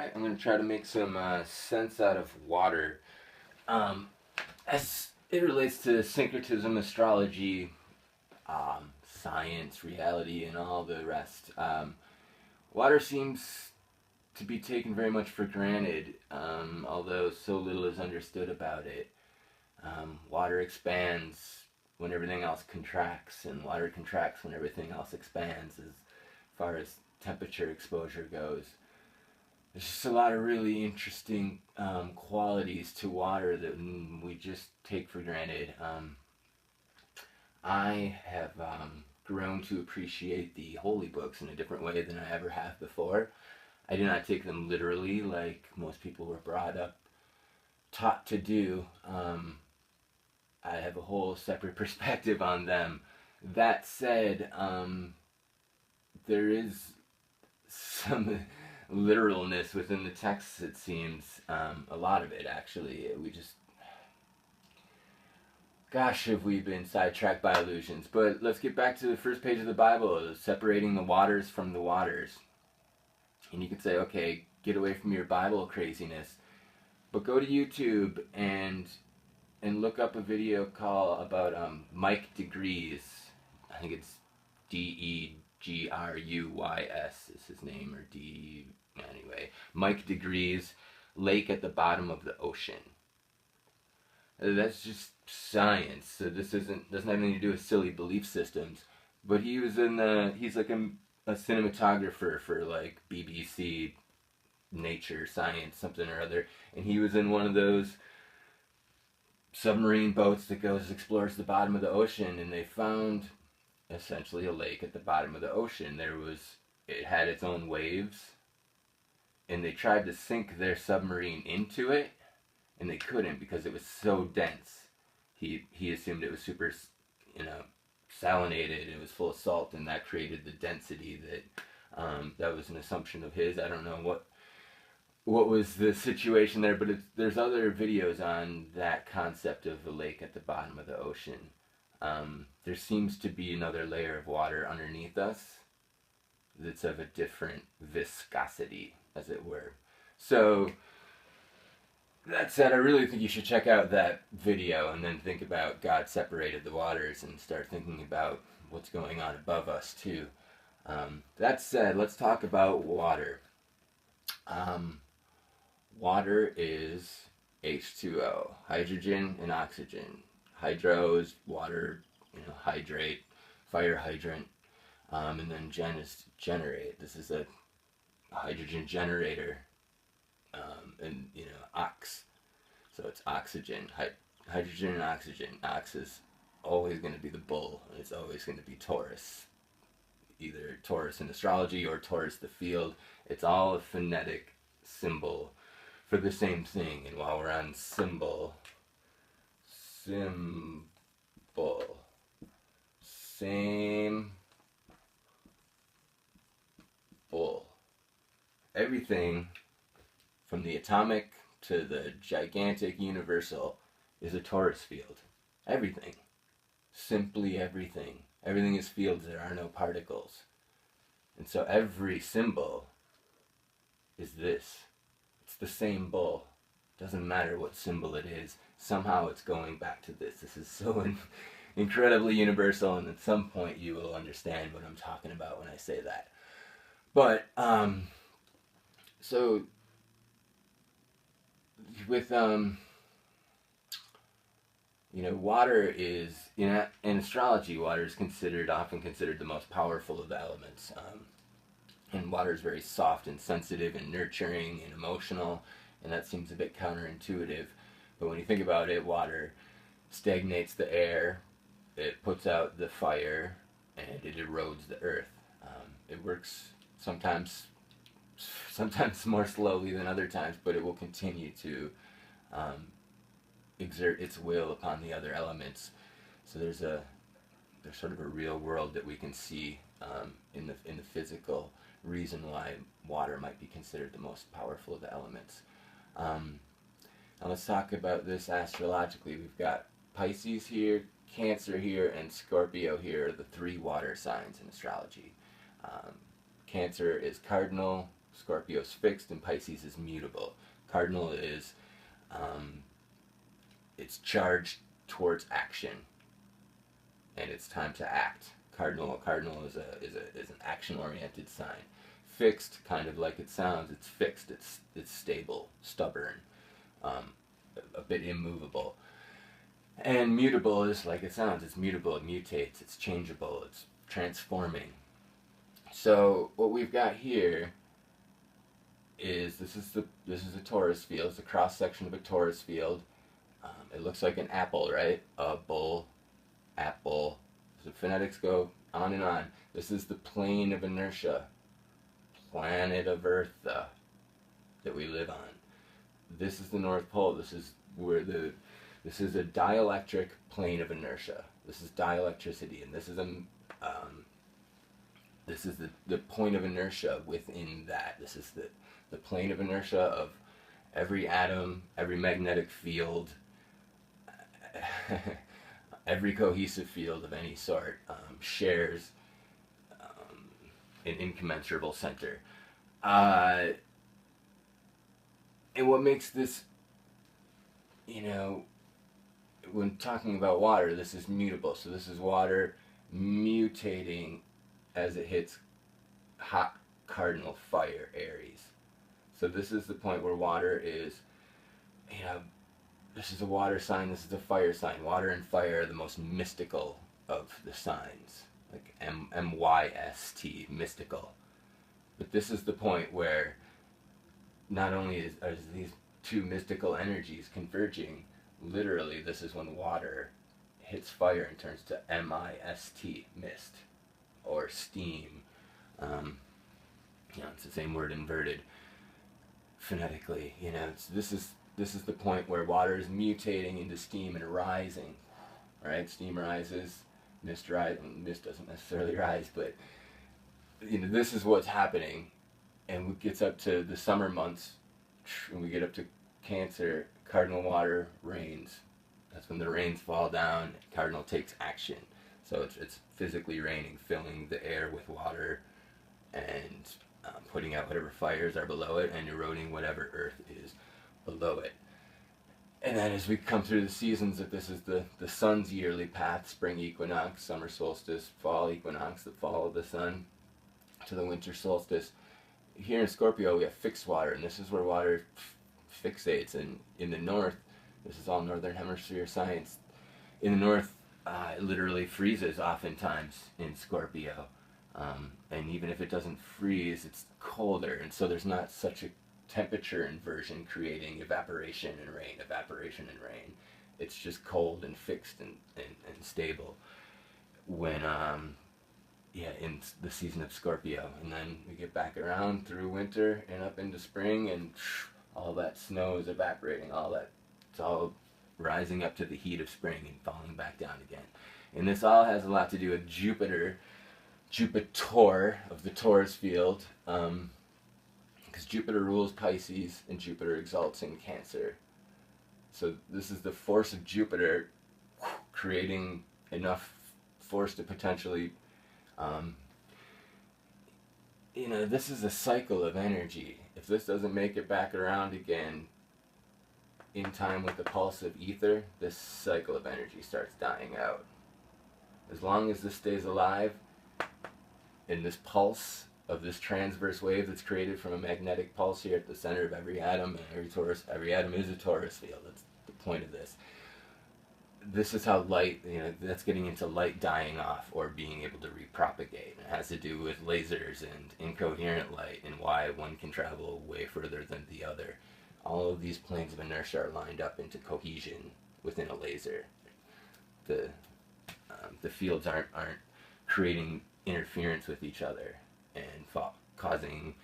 Alright, I'm going to try to make some sense out of water. As it relates to syncretism, astrology, science, reality, and all the rest, water seems to be taken very much for granted, although so little is understood about it. Water expands when everything else contracts, and water contracts when everything else expands as far as temperature exposure goes. There's just a lot of really interesting qualities to water that we just take for granted. I have grown to appreciate the holy books in a different way than I ever have before. I do not take them literally like most people were brought up, taught to do. I have a whole separate perspective on them. That said, there is some literalness within the text, it seems. A lot of it, actually. Gosh, have we been sidetracked by illusions. But let's get back to the first page of the Bible, separating the waters from the waters. And you could say, okay, get away from your Bible craziness. But go to YouTube and look up a video about Mike DeGruy. I think it's DeGruys is his name, or anyway. Mike DeGruy's Lake at the Bottom of the Ocean. That's just science. So this doesn't have anything to do with silly belief systems. But he's like a cinematographer for like BBC, Nature, Science, something or other. And he was in one of those submarine boats that explores the bottom of the ocean, and they found essentially a lake at the bottom of the ocean. It had its own waves, and they tried to sink their submarine into it, and they couldn't because it was so dense. He assumed it was super, salinated, it was full of salt, and that created the density that was an assumption of his. I don't know what was the situation there, but there's other videos on that concept of a lake at the bottom of the ocean. There seems to be another layer of water underneath us that's of a different viscosity, as it were. So, that said, I really think you should check out that video and then think about God separated the waters and start thinking about what's going on above us, too. That said, let's talk about water. Water is H2O, hydrogen and oxygen. Hydro is water, hydrate, fire hydrant, and then gen is generate. This is a hydrogen generator, and ox. So it's oxygen, hydrogen and oxygen. Ox is always going to be the bull, and it's always going to be Torus. Either Torus in astrology or Torus the field. It's all a phonetic symbol for the same thing. And while we're on symbol, same bull. Everything from the atomic to the gigantic universal is a torus field. Everything. Simply everything. Everything is fields, there are no particles. And so every symbol is this. It's the same bull. Doesn't matter what symbol it is. Somehow it's going back to this. This is so incredibly universal, and at some point you will understand what I'm talking about when I say that. But, so, with, water is, in astrology, water is often considered the most powerful of the elements. And water is very soft and sensitive and nurturing and emotional, and that seems a bit counterintuitive. But when you think about it, water stagnates the air, it puts out the fire, and it erodes the earth. It works sometimes more slowly than other times, but it will continue to exert its will upon the other elements. So there's sort of a real world that we can see in the physical reason why water might be considered the most powerful of the elements. Now let's talk about this astrologically. We've got Pisces here, Cancer here, and Scorpio here are the three water signs in astrology. Cancer is cardinal, Scorpio's fixed and Pisces is mutable. Cardinal is it's charged towards action, and it's time to act. Cardinal is an action oriented sign. Fixed, kind of like it sounds, it's fixed. It's stable, stubborn, a bit immovable. And mutable is like it sounds. It's mutable. It mutates. It's changeable. It's transforming. So what we've got here is this is a torus field. It's a cross section of a torus field. It looks like an apple, right? A bull, apple. So phonetics go on and on. This is the plane of inertia, planet of Earth that we live on. This is the North Pole. This is where this is a dielectric plane of inertia. This is dielectricity, and this is the point of inertia within that. This is the plane of inertia of every atom, every magnetic field, every cohesive field of any sort shares an incommensurable center. And what makes this, when talking about water, this is mutable. So this is water mutating as it hits hot cardinal fire Aries. So this is the point where water is, this is a water sign, this is a fire sign. Water and fire are the most mystical of the signs, like M-Y-S-T, mystical. But this is the point where not only are these two mystical energies converging, literally this is when water hits fire and turns to M-I-S-T, mist, or steam. It's the same word inverted phonetically. This is the point where water is mutating into steam and rising, right? Steam rises, mist doesn't necessarily rise, but this is what's happening. And it gets up to the summer months, when we get up to Cancer, cardinal water rains. That's when the rains fall down, cardinal takes action. So it's physically raining, filling the air with water, and putting out whatever fires are below it, and eroding whatever earth is below it. And then as we come through the seasons, that this is the sun's yearly path: spring equinox, summer solstice, fall equinox, the fall of the sun, to the winter solstice. Here in Scorpio we have fixed water, and this is where water fixates. And in the north, this is all northern hemisphere science, in the north it literally freezes oftentimes in Scorpio, and even if it doesn't freeze, it's colder, and so there's not such a temperature inversion creating evaporation and rain. It's just cold and fixed and stable when in the season of Scorpio. And then we get back around through winter and up into spring, and all that snow is evaporating, it's all rising up to the heat of spring and falling back down again. And this all has a lot to do with Jupiter of the Taurus field, because Jupiter rules Pisces and Jupiter exalts in Cancer. So this is the force of Jupiter creating enough force to potentially, this is a cycle of energy. If this doesn't make it back around again in time with the pulse of ether, this cycle of energy starts dying out. As long as this stays alive, in this pulse of this transverse wave that's created from a magnetic pulse here at the center of every atom, and every atom is a torus field. That's the point of this. This is how light, that's getting into light dying off or being able to repropagate. It has to do with lasers and incoherent light, and why one can travel way further than the other. All of these planes of inertia are lined up into cohesion within a laser. The fields aren't creating interference with each other and causing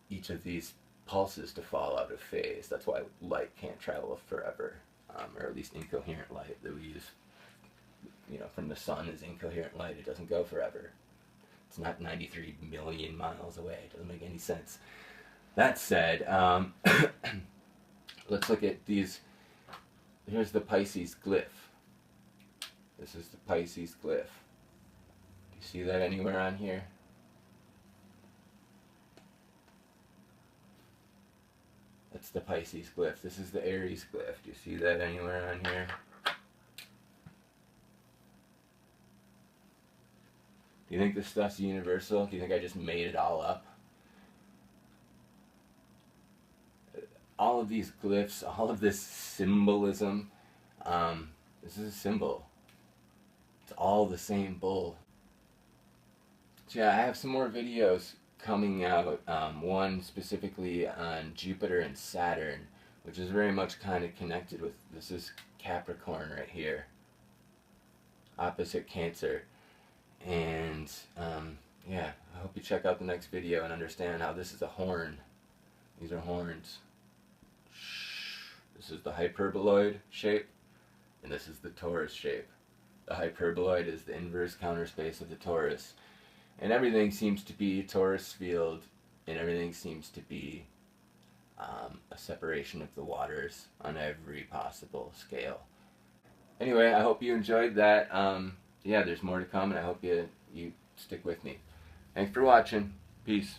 each of these pulses to fall out of phase. That's why light can't travel forever, or at least incoherent light that we use, from the sun is incoherent light. It doesn't go forever. It's not 93 million miles away. It doesn't make any sense. That said, let's look at these. Here's the Pisces glyph. This is the Pisces glyph. Do you see that anywhere on here? That's the Pisces glyph. This is the Aries glyph. Do you see that anywhere on here? Do you think this stuff's universal? Do you think I just made it all up? All of these glyphs, all of this symbolism, this is a symbol. It's all the same bull. So yeah, I have some more videos coming out, one specifically on Jupiter and Saturn, which is very much kind of connected with, this is Capricorn right here, opposite Cancer. And yeah, I hope you check out the next video and understand how this is a horn. These are horns. This is the hyperboloid shape, and this is the torus shape. The hyperboloid is the inverse counter space of the torus. And everything seems to be torus field, and everything seems to be a separation of the waters on every possible scale. Anyway, I hope you enjoyed that. Yeah, there's more to come, and I hope you stick with me. Thanks for watching. Peace.